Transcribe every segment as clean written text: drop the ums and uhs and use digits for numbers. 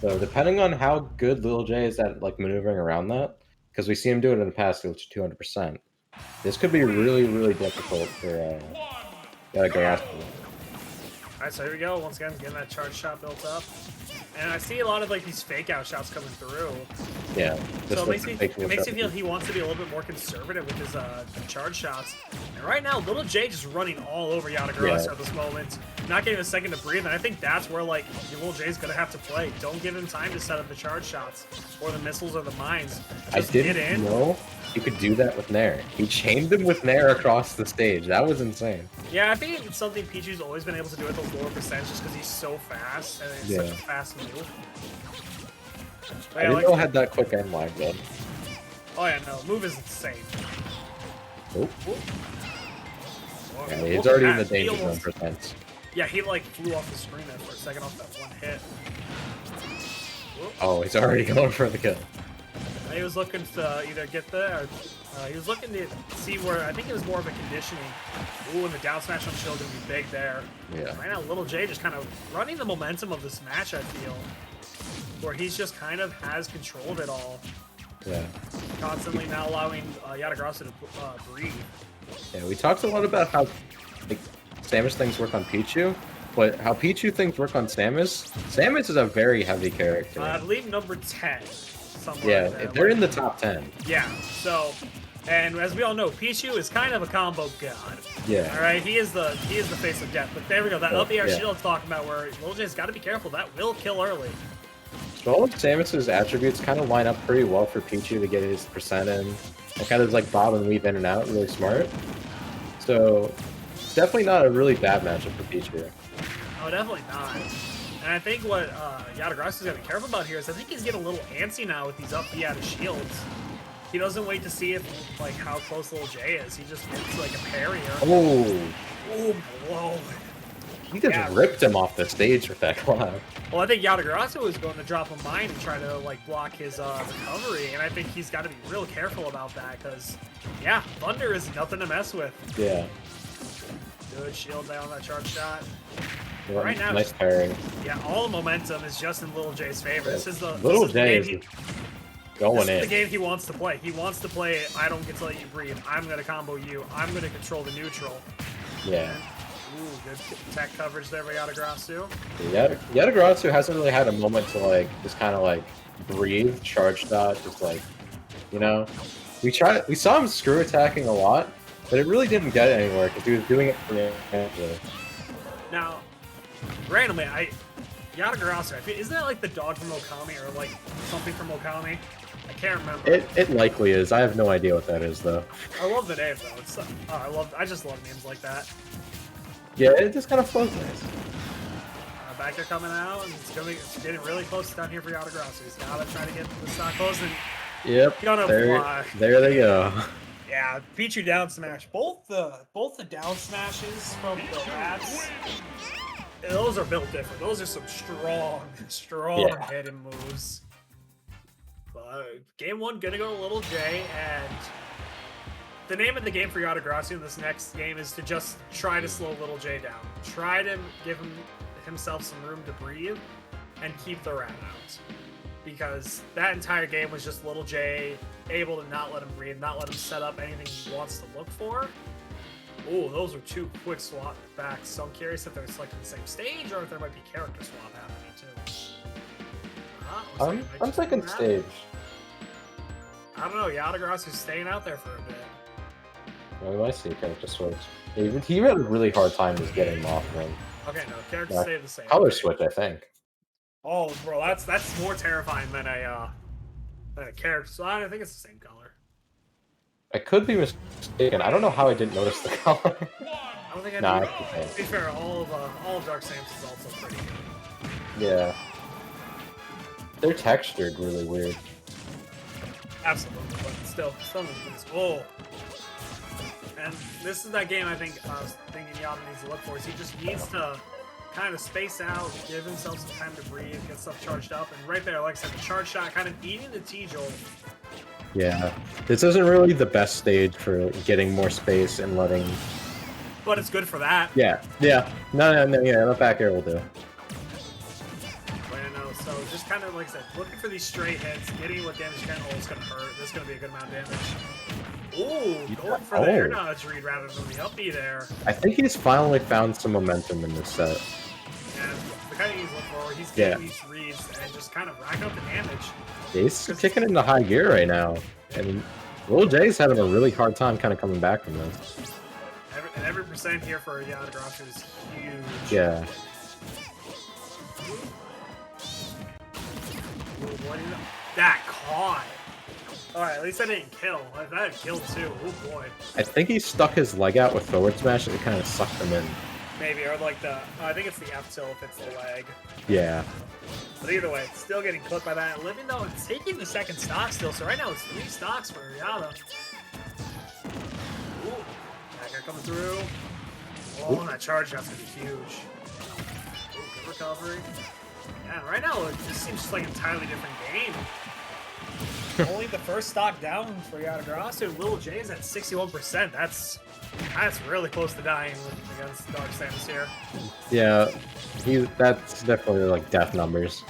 So depending on how good Lil J is at like maneuvering around that, because we see him do it in the past, which is 200%. This could be really, really difficult for Yatagarasu. Alright, so here we go. Once again, getting that charge shot built up. And I see a lot of like these fake out shots coming through. Yeah. So it makes me feel he wants to be a little bit more conservative with his charge shots. And right now, Little J just running all over Yatagarasu at this moment. Not getting a second to breathe. And I think that's where like Little J's going to have to play. Don't give him time to set up the charge shots or the missiles or the mines. Just I didn't know you could do that with Nair. He chained him with Nair across the stage. That was insane. Yeah, I think it's something Pichu's always been able to do at those lower percentages just because he's so fast and it's such a fast move. I didn't know it had that quick end lag though. Oh yeah, no, move is insane. Oh. Yeah, he's already in the danger zone percent. Yeah, he like flew off the screen there for a second off that one hit. Oh, he's already going for the kill. He was looking to either get the, or he was looking to see where, I think it was more of a conditioning. Ooh, and the down smash on Shield gonna be big there. Yeah. Right now, Little J just kind of running the momentum of this match, I feel. Where he's just kind of has control of it all. Yeah. Constantly not allowing Yatagarasu to breathe. Yeah, we talked a lot about how like Samus things work on Pichu, but how Pichu things work on Samus. Samus is a very heavy character. I believe number 10. Yeah, they're in the top 10. Yeah, so, and as we all know, Pichu is kind of a combo god. Yeah. All right, he is the face of death. But there we go, that up the air shield talking about where Lil J's got to be careful. That will kill early. So all of Samus's attributes kind of line up pretty well for Pichu to get his percent in. And kind of like bob and weave in and out, really smart. So it's definitely not a really bad matchup for Pichu. Oh, definitely not. And I think what Yatagarasu is going to be careful about here is I think he's getting a little antsy now with these up B out of shields. He doesn't wait to see if like how close Lil J is. He just gets like a parry. Oh. Oh, whoa. He just ripped him off the stage with that clap. Well, I think Yatagarasu is going to drop a mine and try to like block his recovery, and I think he's got to be real careful about that because, yeah, Thunder is nothing to mess with. Yeah. Good shield down on that charge shot. Well, right now, nice parry. Yeah, all the momentum is just in Little J's favor. This is the Little J is going in. This is the game he wants to play. He wants to play. I don't get to let you breathe. I'm going to combo you. I'm going to control the neutral. Yeah. Ooh, good tech coverage there by Yatagarasu. Yeah, Yatagarasu hasn't really had a moment to like just kind of like breathe, charge dot, just like, you know. We saw him screw attacking a lot, but it really didn't get anywhere because he was doing it for the Now, randomly, Yatagarasu, isn't that like the dog from Okami or like something from Okami? I can't remember. It likely is. I have no idea what that is though. I love the name though. It's I just love names like that. Yeah, it just kind of flows nice. Back air coming out, and it's getting really close down here for Yatagarasu. He's gotta try to get the stock close, and there they go. Yeah, Pichu down smash. Both the down smashes from the rats. Those are built different. Those are some strong hidden moves. But game one gonna go to Little J, and the name of the game for Yatagarasu in this next game is to just try to slow Little J down. Try to give himself some room to breathe and keep the rat out. Because that entire game was just Little J able to not let him breathe, not let him set up anything he wants to look for. Oh, those are two quick swap backs. So I'm curious if they're selecting the same stage or if there might be character swap happening too. I'm thinking stage. I don't know. Yatagarasu's staying out there for a bit. Well, we might see character switch. He had a really hard time just getting him off ring. Okay, no, characters stay the same. Color switch, I think. Oh, bro, that's more terrifying than a character. So I think it's the same color. I could be mistaken. I don't know how I didn't notice the color. I don't think I nah, to be fair, all of Dark Samus is also pretty good. Yeah. They're textured really weird. Absolutely, but still oh. And this is that game I think I was thinking Yama needs to look for. Is he just needs to kind of space out, give himself some time to breathe, get stuff charged up, and right there, like I said, the charge shot kind of eating the T-Jolt. Yeah, this isn't really the best stage for getting more space and letting... But it's good for that. Yeah. No, yeah, that back air will do. But I know, so just kind of, like I said, looking for these straight hits, getting what damage you can. Oh, it's going to hurt. This is going to be a good amount of damage. Ooh, going for the air dodge read rather than the up B there. I think he's finally found some momentum in this set. And the kind of he's looking for, he's getting these reads and just kind of racking up the damage. Yeah, he's kicking into high gear right now. And Lil J's having a really hard time kind of coming back from this. Every percent here for Yatagarasu is huge. Yeah. That caught. Alright, at least I didn't kill. That had killed too. Oh boy. I think he stuck his leg out with forward smash and it kind of sucked him in. Maybe, or like the, I think it's the F tilt if it's the leg. Yeah. But either way, still getting clipped by that. Living though, it's taking the second stock still, so right now it's 3 stocks for Yata. Ooh, that guy coming through. Oh, that charge shot's gonna be huge. Ooh, good recovery. Yeah, right now it just seems just like an entirely different game. Only the first stock down for Yatagarasu. Lil J's at 61%. That's really close to dying against Dark Samus here. Yeah, that's definitely like death numbers.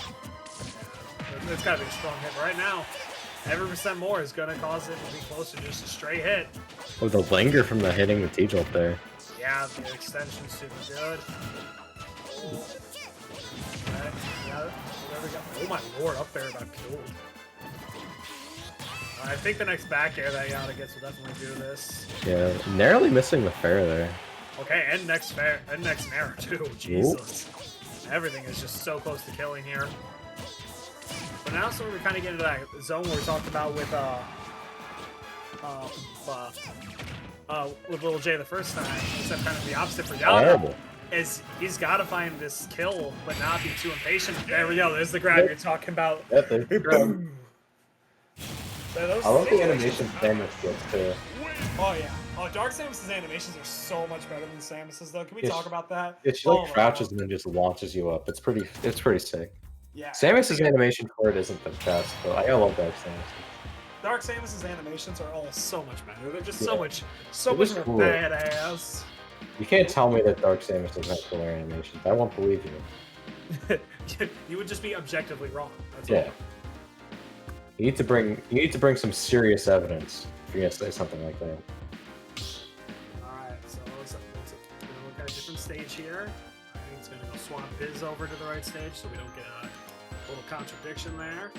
It's gotta be a strong hit right now. Every percent more is gonna cause it to be close to just a straight hit. Oh, the linger from the hitting the T-jolt there. Yeah, the extension's super good. Oh. Okay. Yeah, there we go. Oh my lord, up there about killed. I think the next back air that Yata gets will definitely do this. Yeah, narrowly missing the fair there. Okay, and next fair, and next nair too. Jesus. Ooh. Everything is just so close to killing here. But now so we kind of get into that zone where we talked about with Lil J the first time, except kind of the opposite for Yata. Is he's got to find this kill, but not be too impatient. There we go. There's the grab you're talking about. Yep, there's the grab. I love the animation Samus gets too. Oh yeah. Oh, Dark Samus' animations are so much better than Samus's though. Can we talk about that? Yeah, she like crouches and then just launches you up. It's pretty sick. Yeah. Samus's animation for it isn't the best, but I love Dark Samus. Dark Samus's animations are all so much better. They're just so much more badass. You can't tell me that Dark Samus doesn't have killer animations. I won't believe you. You would just be objectively wrong. That's all. You need to bring some serious evidence if you're gonna say something like that. Alright, so let's look at a different stage here. I think it's gonna go swap his over to the right stage so we don't get a little contradiction there.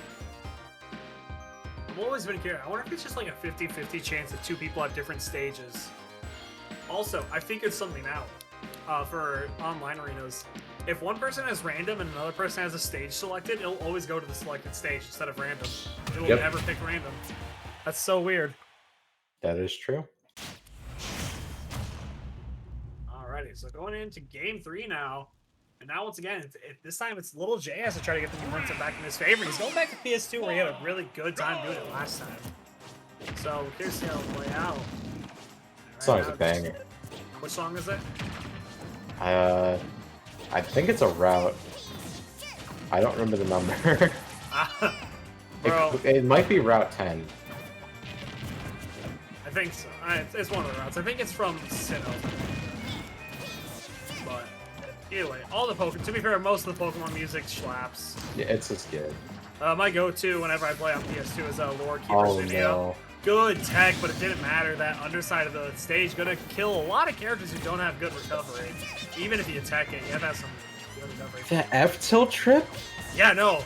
I've always been curious. I wonder if it's just like a 50-50 chance that 2 people have different stages. Also, I figured something out for online arenas. If one person has random and another person has a stage selected, it'll always go to the selected stage instead of random. It will never pick random. That's so weird. That is true. Alrighty, so going into game 3 now. And now once again, this time it's Lil J has to try to get the momentum back in his favor. He's going back to PS2 where he had a really good time doing it last time. So here's how it'll play out. This song's a banger. Which song is it? I think it's a route. I don't remember the number. It might be Route 10. I think so. It's one of the routes. I think it's from Sinnoh. But either way, all the Pokemon. To be fair, most of the Pokemon music slaps. Yeah, it's just good. My go-to whenever I play on PS2 is Lore Keeper's video. No. Good tech, but it didn't matter. That underside of the stage gonna kill a lot of characters who don't have good recovery. Even if you attack it, you have to have some good recovery. That F-tilt trip? Yeah, no.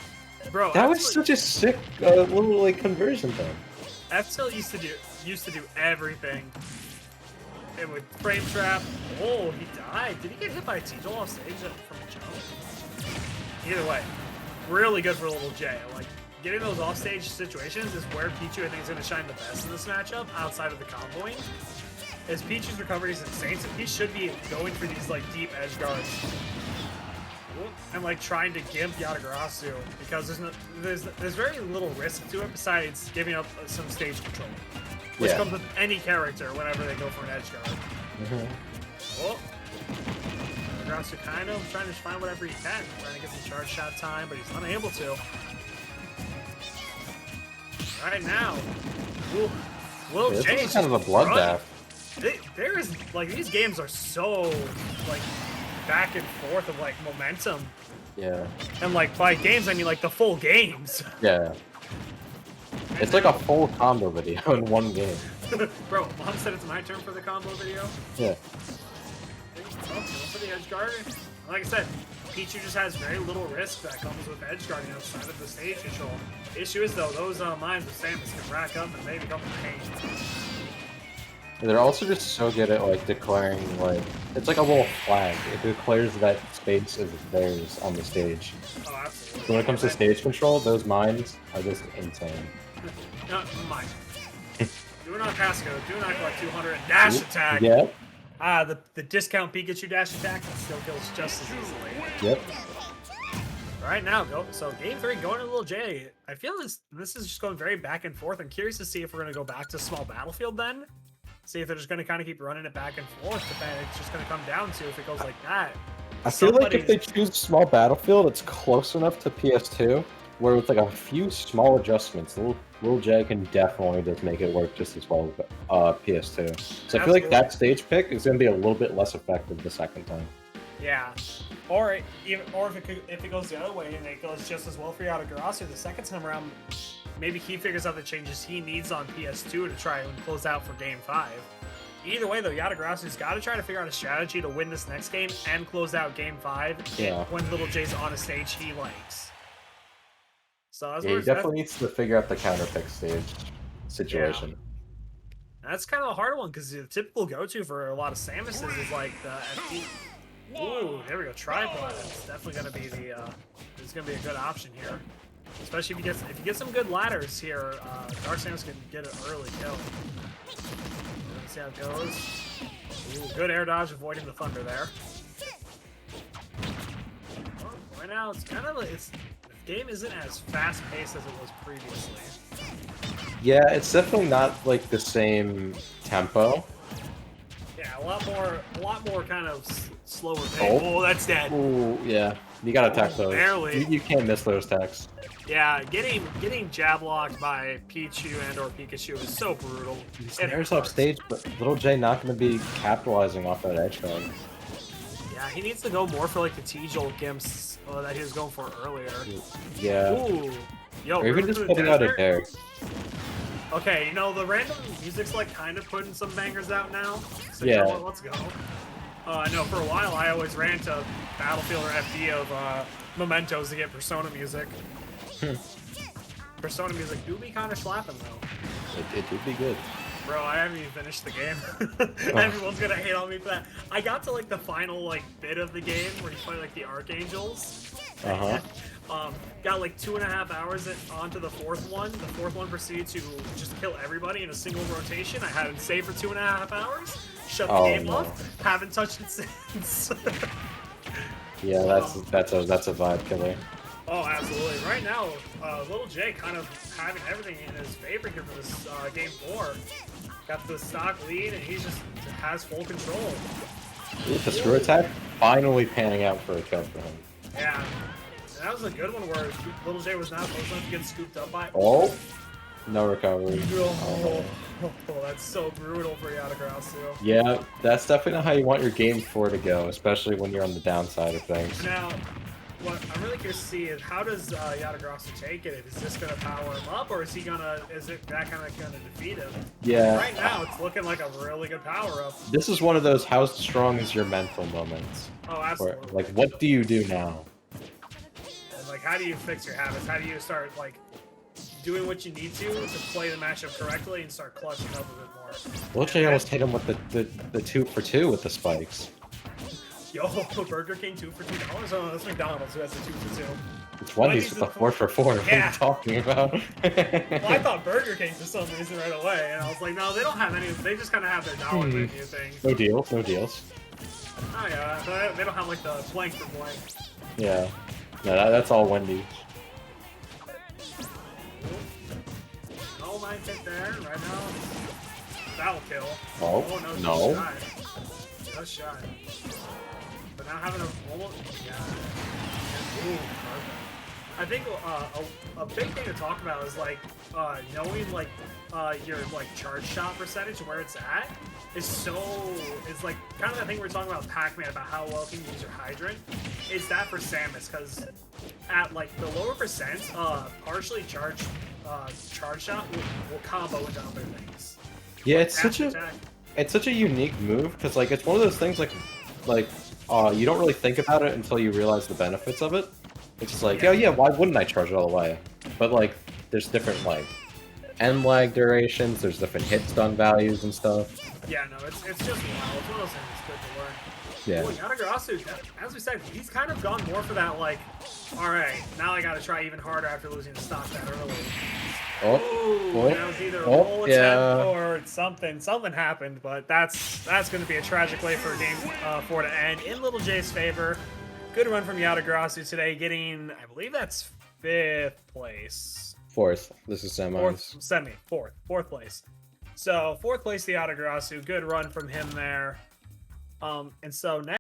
Bro, that was such a sick little like conversion thing. F-tilt used to do everything. It would frame trap. Oh, he died. Did he get hit by a T-jolt off stage from a jump? Either way, really good for Lil J. Like, getting those offstage situations is where Pichu, I think, is going to shine the best in this matchup, outside of the comboing. As Pichu's recovery is insane, so he should be going for these, like, deep edge guards. And, like, trying to gimp Yatagarasu, because there's very little risk to it besides giving up some stage control. Which comes with any character whenever they go for an edge guard. Oh. Yatagarasu kind of trying to find whatever he can, trying to get some charge shot time, but he's unable to. Right now, Lil J is kind of a bloodbath. There is like these games are so like back and forth of like momentum. Yeah. And like by games, I mean like the full games. Yeah. It's like a full combo video in one game. Bro, Mom said it's my turn for the combo video. Yeah. Oh, for the edge guard. Like I said, Pichu just has very little risk that comes with edge guarding outside of the stage control. The issue is though, those mines with Samus can rack up and they become a pain. They're also just so good at like declaring like it's like a little flag. It declares that space is theirs on the stage. Oh, absolutely. So when it comes to stage control, those mines are just insane. No, mine. Do not Casco, do not like 200 and dash attack. Yep. The discount Pikachu dash attack still kills just as easily. Yep. All right, now so game 3 going to Little J. I feel this is just going very back and forth. I'm curious to see if we're gonna go back to small battlefield then. See if they're just gonna kind of keep running it back and forth. But then it's just gonna come down to if it goes like that. I feel like if they choose small battlefield, it's close enough to PS2, where with like a few small adjustments, Little J can definitely just make it work just as well with PS2. So I feel like that stage pick is going to be a little bit less effective the second time. Yeah, or if it goes the other way and it goes just as well for Yatagarasu the second time around, maybe he figures out the changes he needs on PS2 to try and close out for Game 5. Either way, though, Yatagarasu's got to try to figure out a strategy to win this next game and close out Game 5 when Little J's on a stage he likes. So that's he definitely needs to figure out the counter pick stage situation. Yeah. That's kind of a hard one because the typical go-to for a lot of Samuses is like the FD. Ooh, there we go, tripod. It's definitely going to be it's going to be a good option here. Especially if you get some good ladders here, Dark Samus can get an early kill. Let's see how it goes. Ooh, good air dodge, avoiding the thunder there. Well, right now, it's kind of the game isn't as fast paced as it was previously. Yeah, it's definitely not like the same tempo. Yeah, a lot more kind of slower pace. Oh, that's dead. Ooh, yeah. You gotta attack those. Barely. You can't miss those attacks. Yeah, getting jab locked by Pichu and/or Pikachu is so brutal. There's off stage, but Little J not going to be capitalizing off that edge guard. Yeah, he needs to go more for like the T-Jolt gimps that he was going for earlier. Yeah. Ooh, yo, or even just putting out a dare. Okay, you know the random music's like kind of putting some bangers out now. So yeah. You know what, let's go. No, for a while I always ran to Battlefield or FD of mementos to get Persona music. Persona music do be kind of slapping though. It do be good. Bro, I haven't even finished the game. Everyone's gonna hate on me for that. I got to like the final like bit of the game where you fight like the Archangels. Got like 2.5 hours onto the fourth one. The fourth one proceeded to just kill everybody in a single rotation. I hadn't saved for 2.5 hours. Shut the game off. Haven't touched it since. Yeah, that's a vibe killer. Oh, absolutely. Right now, Little J kind of having everything in his favor here for this Game 4. Got the stock lead, and he just has full control. Ooh, the screw attack finally panning out for a kill for him. Yeah. And that was a good one where Little J was not close enough to get scooped up by. Oh! No recovery. Oh, that's so brutal for Yatagarasu. Yeah, that's definitely not how you want your Game 4 to go, especially when you're on the downside of things. Now, what I'm really curious to see is how does Yatagarasu take it? Is this gonna power him up, or is it that kind of gonna defeat him? Yeah. Right now, it's looking like a really good power up. This is one of those how strong is your mental moments. Oh, absolutely. Where, like, what do you do now? And, like, how do you fix your habits? How do you start like doing what you need to play the matchup correctly and start clutching up a bit more? Little J almost hit him with the 2 for 2 with the spikes. Yo, Burger King 2 for $2? Oh, that's McDonald's who has the 2 for 2. It's Wendy's with the 4 for 4. What are you talking about? Well, I thought Burger King for some reason right away, and I was like, no, they don't have any. They just kind of have their dollar menu things. No deals, no deals. Oh yeah, they don't have like the blank for blank. Yeah, no, that's all Wendy's. No mind hit there right now. That'll kill. Oh, no. Just shy. But now having a almost Ooh, I think a big thing to talk about is like knowing like your like charge shot percentage where it's at is like kind of the thing we were talking about Pac-Man about how well can you use your hydrant. is that for Samus, because at like the lower percent, partially charged charge shot will combo into other things. Yeah, Like it's such a unique move because like it's one of those things like you don't really think about it until you realize the benefits of it. It's just like, Yeah. oh yeah, why wouldn't I charge it all the way? But like, there's different like end lag durations. There's different hit stun values and stuff. Yeah, no, it's just wild. It's one of those things that's good to learn. Yeah. Well, Yatagarasu, as we said, he's kind of gone more for that, like, alright, now I gotta try even harder after losing the stock that early. Oh, That was either a roll yeah. attempt or something happened, but that's going to be a tragic way for game 4 to end in Little J's favor. Good run from Yatagarasu today, getting, I believe that's 5th place. 4th. This is semis. Fourth place. So 4th place to Yatagarasu, good run from him there. And so next.